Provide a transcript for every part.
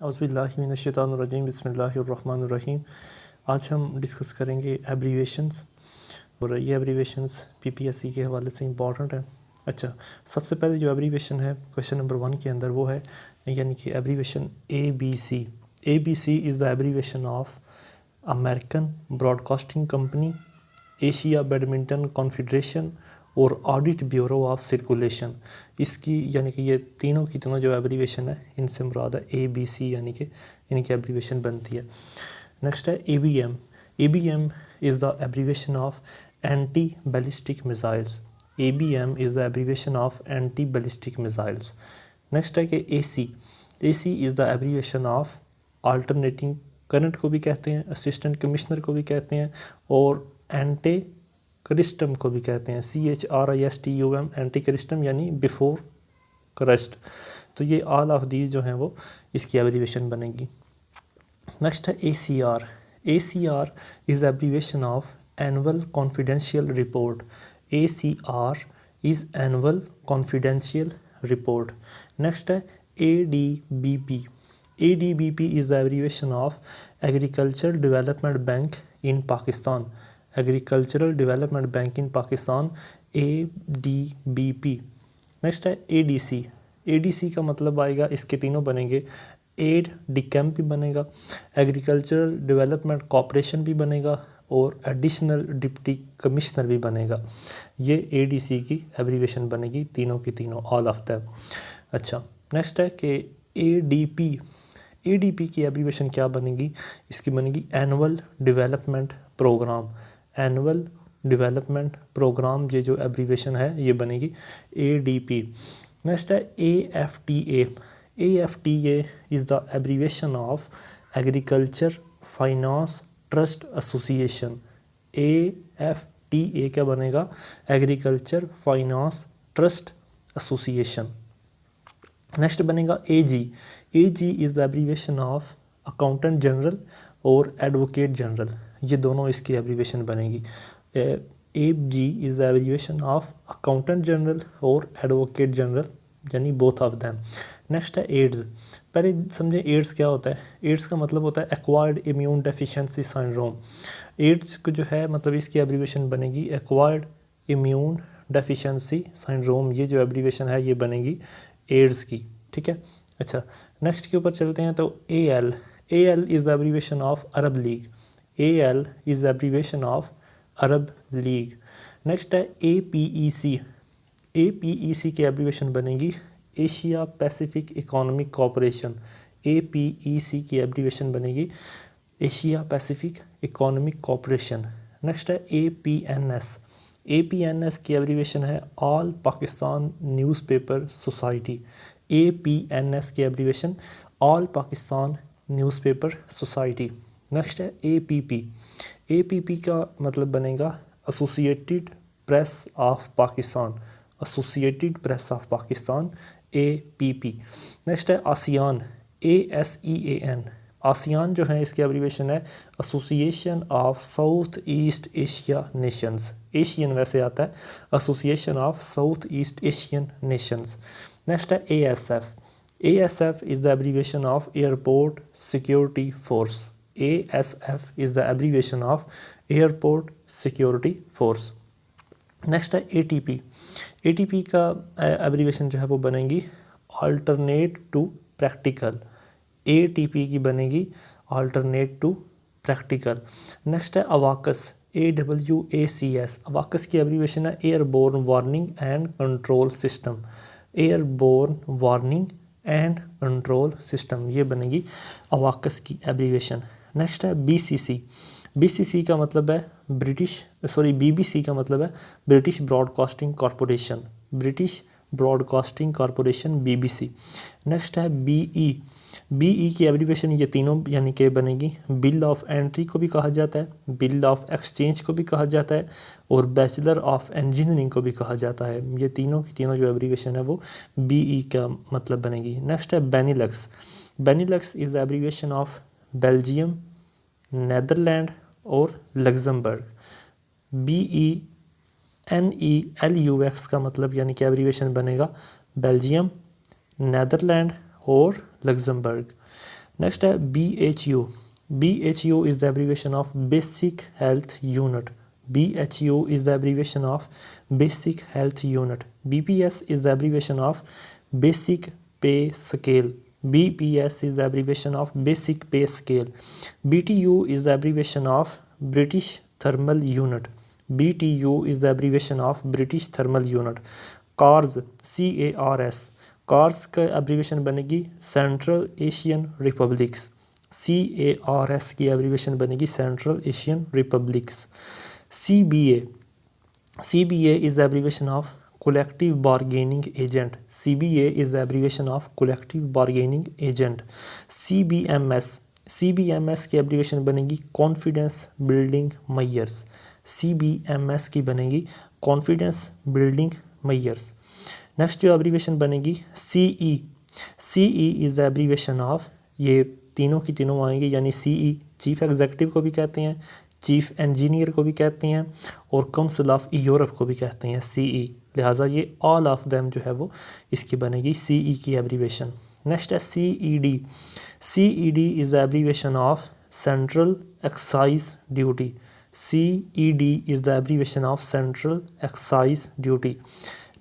औज़ुबिल्लाहिमिनश्शैतानिर्रजीम बिस्मिल्लाहिर्रहमानिर्रहीम। आज हम डिस्कस करेंगे एब्रीवेशंस और ये एब्रीवेशंस पीपीएससी के हवाले से इम्पॉर्टेंट है। अच्छा, सबसे पहले जो एब्रीवेशन है क्वेश्चन नंबर 1 के अंदर वो है यानी कि abbreviation ABC। ABC is the abbreviation of American broadcasting company, Asia badminton confederation और ऑडिट ब्यूरो ऑफ सर्कुलेशन। इसकी यानी कि ये तीनों की तीनों जो एब्रीवेशन है इनसे मुराद है ABC यानी कि इनकी एब्रीवेशन बनती है। नेक्स्ट है ABM। ABM is the abbreviation of anti ballistic missiles. ABM is the abbreviation of anti ballistic missiles. Next है कि AC। AC is the abbreviation of alternating current को भी कहते हैं, असिस्टेंट कमिश्नर को भी कहते हैं और एंटी क्रिस्टम को भी कहते हैं, CHRISTUM एंटी क्रिस्टम यानी बिफोर क्रस्ट। तो ये ऑल ऑफ दीज जो हैं वो इसकी एब्रीवेशन बनेगी। नेक्स्ट है ACR। ACR is abbreviation of annual confidential report. ACR is annual confidential report. Next है ADBP। ADBP is the abbreviation of agriculture development bank in Pakistan. Agricultural development bank in Pakistan ADBP। Next है ADC। ADC का मतलब आएगा, इसके तीनों बनेंगे, add डिकैम्प भी बनेगा, एग्रीकल्चरल डेवलपमेंट कॉपरेशन भी बनेगा और एडिशनल डिप्टी कमिश्नर भी बनेगा। ये ADC की एब्रीवेशन बनेगी, तीनों की तीनों, ऑल ऑफ दैम। अच्छा, नेक्स्ट है कि ADP। ADP की एब्रीवेशन क्या बनेगी? इसकी बनेगी annual development programme. Annual development programme ये जो एब्रीवेशन है ये बनेगी ADP। नेक्स्ट है AFTA। AFTA is the abbreviation of agriculture finance trust association. AFTA क्या बनेगा? Agriculture finance trust association. Next बनेगा AG। AG is the abbreviation of accountant general और एडवोकेट जनरल। ये दोनों इसकी एब्रीवेशन बनेगी। AG is the abbreviation of accountant general और advocate general यानी बोथ ऑफ दैम। नेक्स्ट है एड्स। पहले समझें एड्स क्या होता है। एड्स का मतलब होता है acquired immune deficiency syndrome. AIDS को जो है मतलब इसकी एब्रीवेशन बनेगी एक्वायर्ड इम्यून डेफिशिएंसी सिंड्रोम। ये जो एब्रीवेशन है ये बनेगी एड्स की, ठीक है। अच्छा, नेक्स्ट के ऊपर चलते हैं तो AL। AL is the abbreviation of Arab league. AL is the abbreviation of Arab league. Next है APEC। APEC की एब्रीवेशन बनेगी Asia Pacific economic cooperation. APEC की एब्रीवेशन बनेगी Asia Pacific economic cooperation. Next है APNS। APNS की abbreviation है all Pakistan newspaper society. APNS की abbreviation all Pakistan newspaper society. Next है APP। APP का मतलब बनेगा associated press of Pakistan. Associated press of Pakistan APP। Next है ASEAN। ASEAN। आसियान जो है इसकी एब्रीवेशन है association of south east Asia Nations. Asian वैसे आता है, association of south east Asian Nations. Next है ASF। ASF is the abbreviation of airport security force. ASF is the abbreviation of airport security force. Next है ATP। ATP का abbreviation जो है वो बनेगी अल्टरनेट टू प्रैक्टिकल। ATP की बनेगी alternate to practical. Next है अवाकस। AWACS। अवाकस की एब्रीवेशन है airborne warning and control system. Airborne warning and control system, ये बनेगी अवाकस की एब्रीवेशन। नेक्स्ट है BCC। BCC का मतलब है BBC का मतलब है British broadcasting corporation. British broadcasting corporation BBC। Next है BE। BE की एब्रीवेशन ये तीनों यानी कि बनेगी बिल ऑफ एंट्री को भी कहा जाता है, बिल ऑफ एक्सचेंज को भी कहा जाता है और बैचलर ऑफ इंजीनियरिंग को भी कहा जाता है। ये तीनों की तीनों जो एब्रीवेशन है वो BE का मतलब बनेगी। नेक्स्ट है BENELUX। BENELUX is the abbreviation of Belgium, Netherland और लग्जमबर्ग। BENELUX का मतलब यानी कि एब्रीवेशन बनेगा बेल्जियम, नेदरलैंड और लग्जमबर्ग। नेक्स्ट है BHU. BHU is the abbreviation of Basic Health Unit. BHU is the abbreviation of Basic Health Unit. BPS is the abbreviation of Basic Pay Scale. BPS is the abbreviation of Basic Pay Scale. BTU is the abbreviation of British Thermal Unit. BTU is the abbreviation of British Thermal Unit. CARS, CARS, CARS का abbreviation बनेगी Central Asian Republics. CARS की abbreviation बनेगी Central Asian Republics. CBA, CBA is the abbreviation of Collective Bargaining Agent. CBA is the abbreviation of Collective Bargaining Agent. CBMS, CBMS की abbreviation बनेगी Confidence Building Measures. CBMS की बनेगी Confidence Building Measures. Next जो abbreviation बनेगी CE. CE is the abbreviation of, ये तीनों की तीनों आएंगी, यानी CE चीफ एग्जीक्यूटिव को भी कहते हैं, चीफ इंजीनियर को भी कहते हैं और काउंसिल ऑफ यूरोप को भी कहते हैं CE. लिहाजा ये ऑल ऑफ देम जो है वो इसकी बनेगी CE की एब्रीवेशन. नेक्स्ट है CED. CED is the abbreviation of central excise duty. CED is the abbreviation of Central Excise Duty.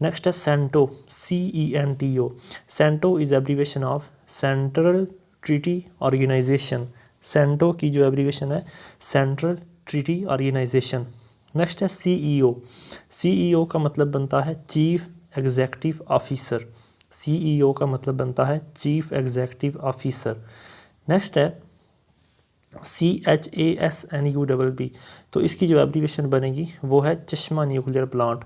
Next is CENTO. CENTO. CENTO is abbreviation of Central Treaty Organization. CENTO की जो abbreviation है Central Treaty Organization. Next है CEO. CEO का मतलब बनता है Chief Executive Officer. CEO का मतलब बनता है Chief Executive Officer. Next है CHASNUBB. तो इसकी जो एब्रीवेशन बनेगी वो है चश्मा न्यूक्लियर प्लांट.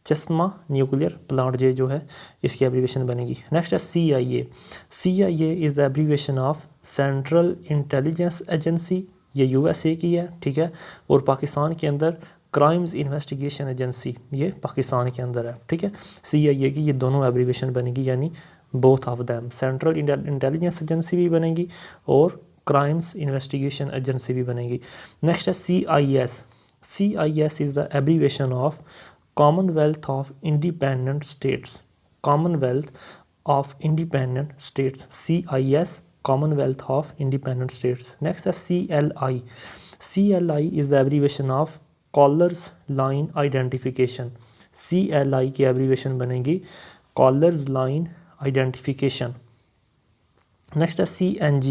चश्मा न्यूक्लियर प्लांट ये जो है इसकी एब्रीवेशन बनेगी. नेक्स्ट है CIA. CIA is the abbreviation of central intelligence agency. ये USA की है, ठीक है, और पाकिस्तान के अंदर क्राइम्स इन्वेस्टिगेशन एजेंसी ये पाकिस्तान के अंदर है, ठीक है. CIA की ये दोनों एब्रीवेशन बनेगी, यानी both of them. Central intelligence agency भी बनेगी और क्राइम्स इन्वेस्टिगेशन एजेंसी भी बनेगी. नेक्स्ट है CIS. CIS is the abbreviation of commonwealth of independent states. Commonwealth of independent states. CIS commonwealth of independent states. Next है CLI. CLI is the abbreviation of callers line identification. CLI की abbreviation बनेगी callers line identification. Next is CNG.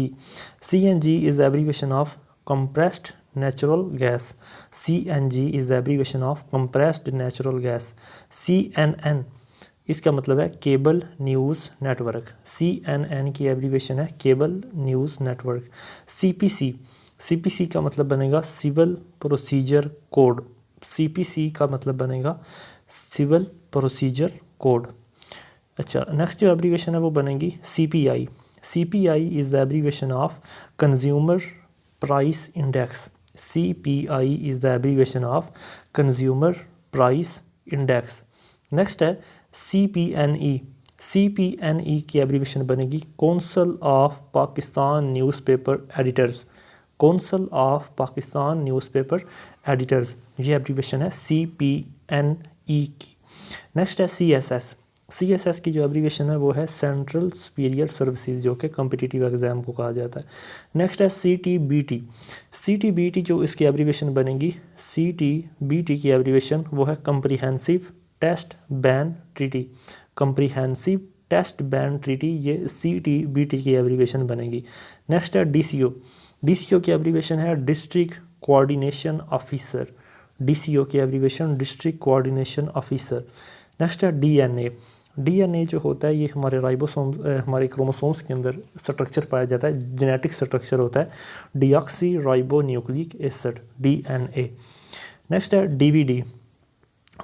CNG is the abbreviation of compressed natural gas. CNG is the abbreviation of compressed natural gas. CNN इसका मतलब है cable news network. CNN की abbreviation है cable news network. CPC. CPC का मतलब बनेगा civil procedure code. CPC का मतलब बनेगा सिविल प्रोसीजर कोड. अच्छा, नेक्स्ट जो एब्रीवेशन है वो बनेगी CPI. CPI is the abbreviation of Consumer Price Index. CPI is the abbreviation of Consumer Price Index. Next है CPNE. CPNE की एब्रीवेशन बनेगी Council of Pakistan Newspaper Editors. Council of Pakistan Newspaper Editors. ये abbreviation है CPNE की. Next है CSS. CSS की जो abbreviation है वो है सेंट्रल सुपीरियर सर्विसेज, जो कि कॉम्पिटिटिव एग्ज़ाम को कहा जाता है. नेक्स्ट है CTBT. CTBT जो इसकी एब्रीवेशन बनेगी, CTBT की एब्रीवेशन वो है comprehensive test ban treaty. Comprehensive test ban treaty ये CTBT की एब्रीवेशन बनेगी. नेक्स्ट है DCO. DCO की एब्रीवेशन है डिस्ट्रिक्ट कोऑर्डिनेशन ऑफिसर. DCO की abbreviation district coordination officer. Next है DNA. DNA जो होता है ये हमारे राइबोसोम्स हमारे क्रोमोसोम्स के अंदर स्ट्रक्चर पाया जाता है, जेनेटिक स्ट्रक्चर होता है deoxy ribo nucleic acid DNA. नेक्स्ट है DVD.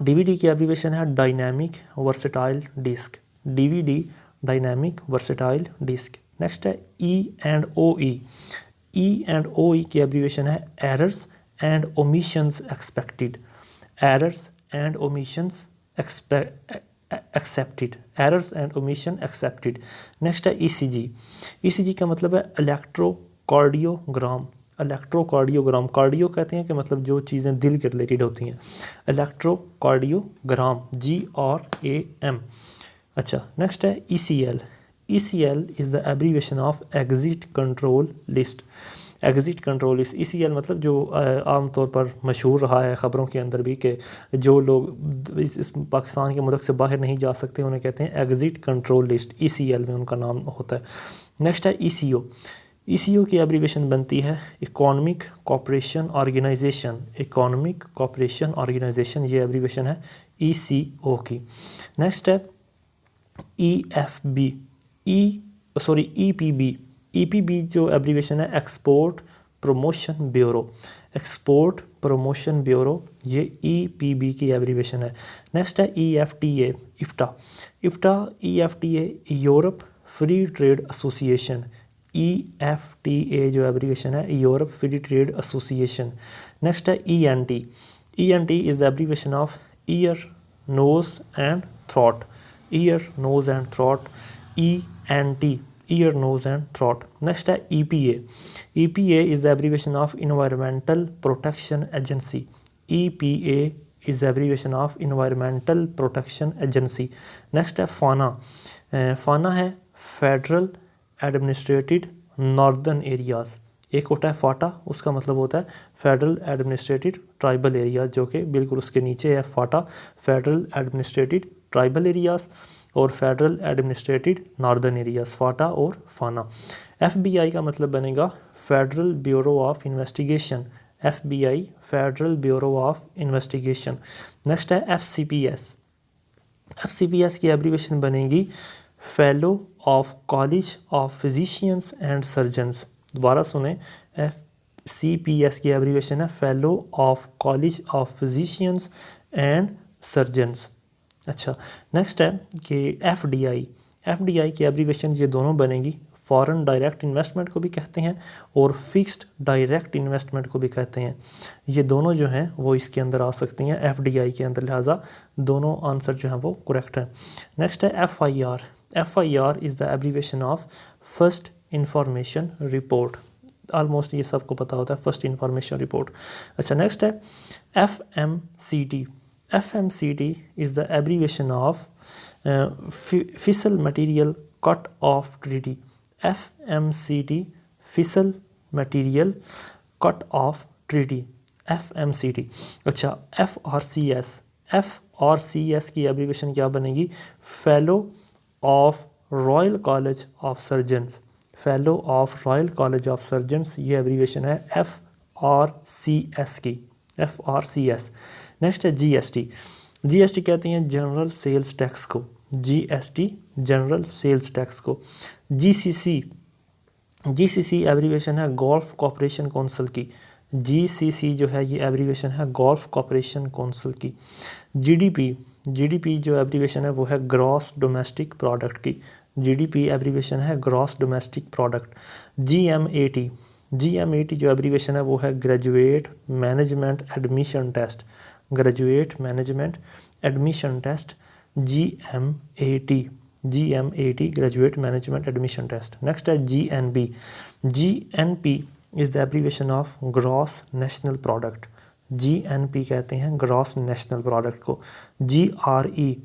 DVD की एब्रीवेशन है dynamic versatile disc. DVD dynamic versatile disc. Next है E&OE. E&OE की एब्रीवेशन है errors and omissions expected. Errors and omissions accepted. Errors and omission accepted. Next है ECG. ECG का मतलब है इलेक्ट्रोकार्डियोग्राम. इलेक्ट्रोकार्डियोग्राम, कार्डियो कहते हैं कि मतलब जो चीज़ें दिल के रिलेटेड होती हैं. Electrocardiogram GRAM. अच्छा, नेक्स्ट है ECL. ECL is the abbreviation of Exit Control List. Exit control list, ECL मतलब जो आमतौर पर मशहूर रहा है ख़बरों के अंदर भी कि जो लोग इस पाकिस्तान के मुल्क से बाहर नहीं जा सकते उन्हें कहते हैं एग्ज़िट कंट्रोल लिस्ट, ECL में उनका नाम होता है। नेक्स्ट है ECO। ECO की एब्रीविएशन बनती है economic cooperation organisation, economic cooperation organisation, ये एब्रीविएशन है ECO की। नेक्स्ट है EFB, EPB। EPB जो एब्रीविएशन है export promotion bureau, export promotion bureau, ये EPB की एब्रीविएशन है। नेक्स्ट है EFTA, EFTA EFTA Europe free trade association, EFTA जो एब्रीविएशन है Europe free trade association. Next है ENT is the abbreviation of ear nose and throat, ear nose and throat, ENT ear, nose and throat. Next है EPA is the abbreviation of Environmental Protection Agency, EPA is the abbreviation of Environmental Protection Agency. Next है FANA है Federal Administrated Northern Areas, एक होता है FATA, उसका मतलब होता है Federal Administrated Tribal Areas, जो कि बिल्कुल उसके नीचे है FATA, Federal Administrated Tribal Areas, और फेडरल एडमिनिस्ट्रेटेड नॉर्दर्न एरियाज, फाटा और फाना। FBI का मतलब बनेगा federal bureau of investigation, FBI federal bureau of investigation. Next है FCPS की एब्रीविएशन बनेगी fellow of college of physicians and surgeons. दोबारा सुने, FCPS की एब्रीविएशन है fellow of college of physicians and surgeons. अच्छा, नेक्स्ट है कि FDI की एब्रीविएशन ये दोनों बनेगी फॉरेन डायरेक्ट इन्वेस्टमेंट को भी कहते हैं और फिक्स्ड डायरेक्ट इन्वेस्टमेंट को भी कहते हैं। ये दोनों जो हैं वो इसके अंदर आ सकती हैं FDI के अंदर, लिहाजा दोनों आंसर जो हैं वो करेक्ट हैं। नेक्स्ट है FIR is the abbreviation of first information report, almost ये सबको पता होता है फर्स्ट इंफॉर्मेशन रिपोर्ट। अच्छा, नेक्स्ट है FMCT is the abbreviation of Fissile Material Cut Off Treaty, FMCT Fissile Material Cut Off Treaty, FMCT। अच्छा, FRCS की abbreviation क्या बनेगी fellow of royal college of surgeons, fellow of royal college of surgeons, ये abbreviation है FRCS की, FRCS। Next है GST कहते हैं जनरल सेल्स टैक्स को, GST जनरल सेल्स टैक्स को। GCC एब्रीविएशन है गल्फ कॉपरेशन काउंसिल की, GCC जो है ये एब्रीविएशन है गल्फ कॉपरेशन काउंसिल की। GDP जो एब्रीविएशन है वो है ग्रॉस डोमेस्टिक प्रोडक्ट की, GDP एब्रीविएशन है ग्रॉस डोमेस्टिक प्रोडक्ट। GMAT जो एब्रीविएशन है वो है graduate management admission test, graduate management admission test, GMAT graduate management admission test. Next है GNP is the abbreviation of gross national product, GNP कहते हैं gross national product को। GRE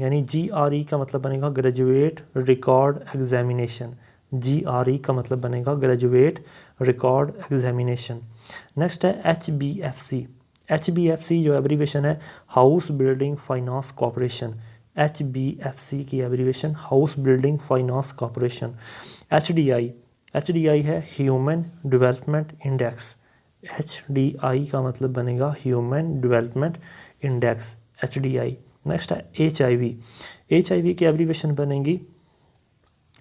यानी GRE का मतलब बनेगा ग्रेजुएट रिकॉर्ड एग्जामिनेशन, GRE का मतलब बनेगा ग्रेजुएट रिकॉर्ड एग्जामिनेशन। नेक्स्ट है HBFC जो एब्रीविएशन है house building finance corporation, HBFC की abbreviation house building finance corporation. HDI है ह्यूमन डेवलपमेंट इंडेक्स, HDI का मतलब बनेगा human development index, HDI। Next है HIV की एब्रीविएशन बनेगी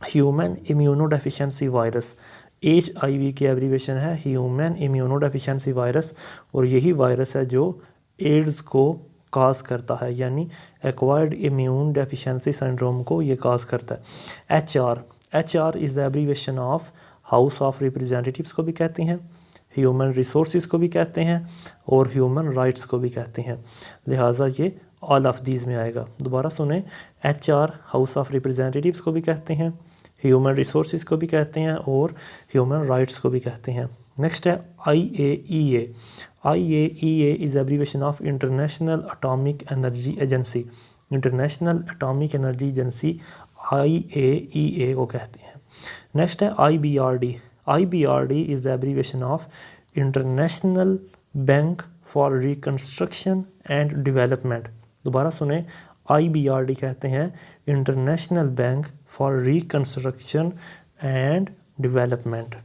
ह्यूमन इम्यूनोडेफिशिएंसी वायरस, HIV की एब्रीविएशन है ह्यूमन इम्यूनोडेफिशिएंसी वायरस, और यही वायरस है जो एड्स को काज करता है, यानी एक्वायर्ड इम्यून डेफिशिएंसी सिंड्रोम को ये काज करता है। HR is the abbreviation of house of representatives को भी कहते हैं, ह्यूमन रिसोर्सेज को भी कहते हैं और ह्यूमन राइट्स को भी कहते हैं, लिहाजा ये ऑल ऑफ दीज में आएगा। दोबारा सुने, HR हाउस ऑफ रिप्रेजेंटेटिव्स को भी कहते हैं, ह्यूमन रिसोर्सेज को भी कहते हैं और ह्यूमन राइट्स को भी कहते हैं। नेक्स्ट है IAEA is abbreviation of international atomic energy agency, international atomic energy agency IAEA को कहते हैं। नेक्स्ट है IBRD। IBRD is the abbreviation of international bank for reconstruction and development. दोबारा सुने, IBRD कहते हैं international bank for reconstruction and development.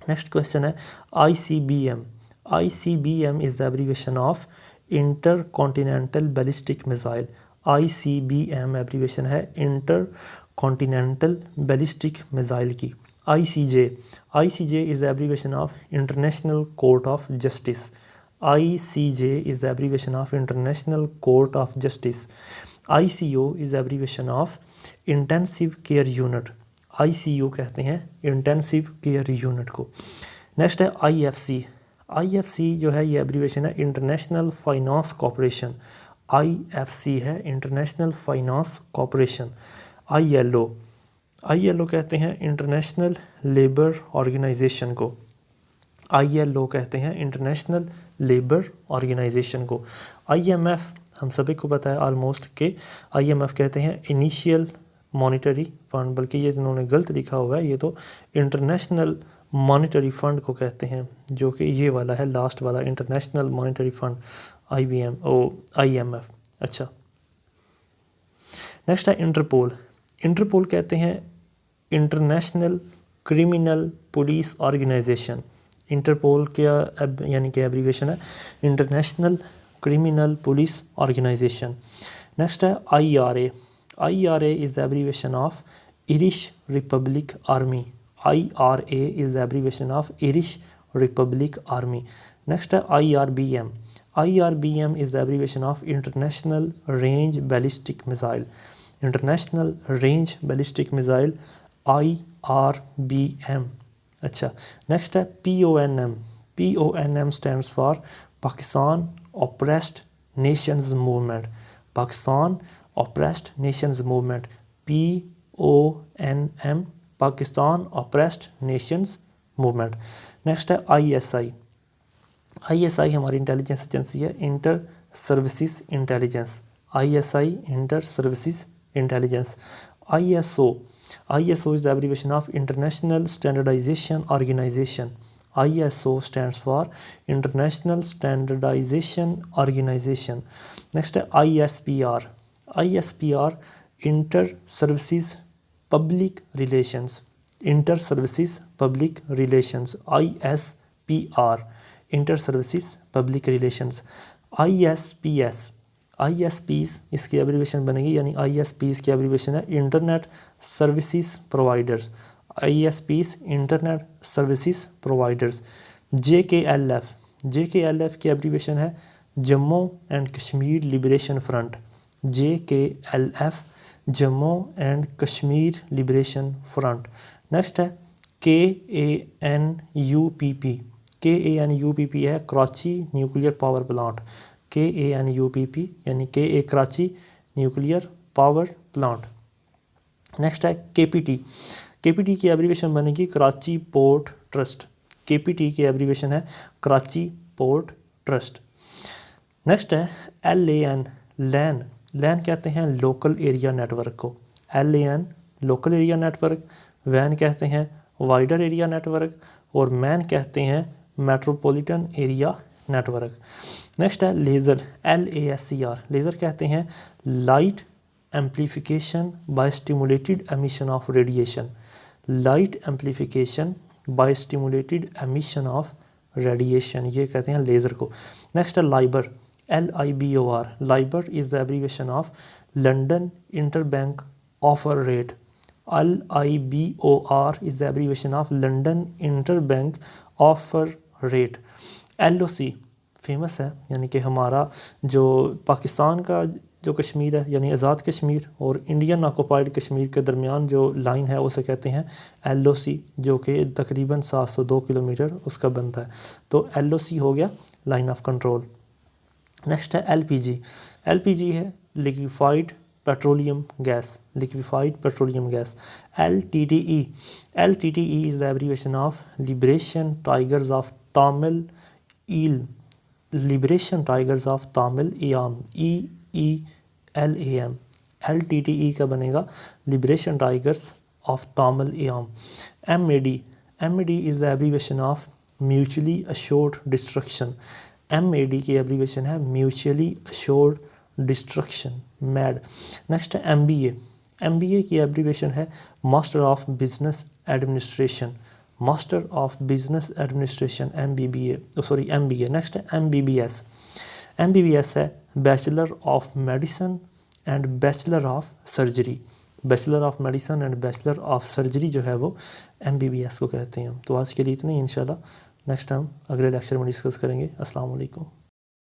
Next question है ICBM। ICBM is the abbreviation of inter continental ballistic missile. ICBM abbreviation है inter continental ballistic missile की। ICJ। ICJ is the abbreviation of international court of justice. ICJ is the abbreviation of international court of justice. ICO is abbreviation of intensive care unit. ICU कहते हैं intensive care unit को। Next है IFC। IFC जो है ये abbreviation है international finance corporation. IFC है international finance corporation. ILO। ILO कहते हैं इंटरनेशनल लेबर ऑर्गेनाइजेशन को। ILO कहते हैं इंटरनेशनल लेबर ऑर्गेनाइजेशन को। IMF हम सभी को पता है ऑलमोस्ट के IMF कहते हैं इनिशियल मॉनेटरी फंड, बल्कि ये इन्होंने गलत लिखा हुआ है, ये तो इंटरनेशनल मॉनेटरी फंड को कहते हैं, जो कि ये वाला है लास्ट वाला इंटरनेशनल मॉनेटरी फंड IMF। अच्छा, नेक्स्ट है इंटरपोल। इंटरपोल कहते हैं इंटरनेशनल क्रिमिनल पुलिस ऑर्गेनाइजेशन। इंटरपोल क्या यानी कि एब्रीविएशन है international criminal police organisation. Next है IRA। IRA is the abbreviation of Irish Republic Army। IRA is the abbreviation of Irish Republic Army। Next है IRBM। IRBM is the abbreviation of international range ballistic missile. International range ballistic missile IRBM। अच्छा, next है PONM। PONM stands for Pakistan oppressed Nations movement. Pakistan oppressed Nations movement PONM, Pakistan oppressed Nations movement. Next है ISI। ISI हमारी intelligence agency है, inter services intelligence. ISI inter services intelligence. ISO। ISO is the abbreviation of International Standardization Organization. ISO stands for International Standardization Organization. Next है ISPR. ISPR Inter-Services Public Relations. Inter-Services Public Relations. ISPR Inter-Services Public Relations. ISPS। ISPs इसकी abbreviation बनेगी, यानी ISPs की abbreviation है internet services providers. ISPs internet services providers. JKLF। JKLF की abbreviation है Jammu and Kashmir liberation front. JKLF Jammu and Kashmir liberation front. Next है KANUPP। KANUPP है Karachi nuclear power plant. KANUPP यानी KA Karachi nuclear power plant. Next है KPT। KPT की abbreviation बनेगी Karachi port trust. KPT की abbreviation है कराची पोर्ट ट्रस्ट। नेक्स्ट है LAN। लैन लैन कहते हैं लोकल एरिया नेटवर्क को। LAN लोकल एरिया नेटवर्क, वैन कहते हैं वाइडर एरिया नेटवर्क, और मैन कहते हैं मेट्रोपॉलिटन एरिया नेटवर्क। नेक्स्ट है लेज़र। LASER। लेज़र कहते हैं light amplification by stimulated emission of radiation. Light amplification by stimulated emission of radiation, ये कहते हैं लेज़र को। नेक्स्ट है LIBOR. LIBOR। LIBOR is the abbreviation of London interbank offer rate. LIBOR is the abbreviation of London interbank offer rate. LOC famous है, यानी कि हमारा जो पाकिस्तान का जो कश्मीर है यानी आज़ाद कश्मीर और इंडियन ऑक्युपाइड कश्मीर के दरमियान जो लाइन है उसे कहते हैं LOC, जो कि तकरीबन 702 किलोमीटर उसका बनता है। तो LOC हो गया लाइन ऑफ कंट्रोल। नेक्स्ट है LPG। LPG है liquefied petroleum gas. Liquefied petroleum gas. LTTE। LTTE is the abbreviation of liberation tigers of Tamil Eel. Liberation tigers of Tamil Eelam. EELAM। LTTE का बनेगा liberation tigers of Tamil Eelam. MAD is the abbreviation of mutually assured destruction. MAD की abbreviation है mutually assured destruction, mad. Next है MBA की abbreviation है master of business administration, master of business administration MBA। Next है MBBS है bachelor of medicine and bachelor of surgery. Bachelor of medicine and bachelor of surgery जो है वो MBBS को कहते हैं। तो आज के लिए इतना ही, इंशाल्लाह नेक्स्ट टाइम अगले लेक्चर में डिस्कस करेंगे। अस्सलाम वालेकुम।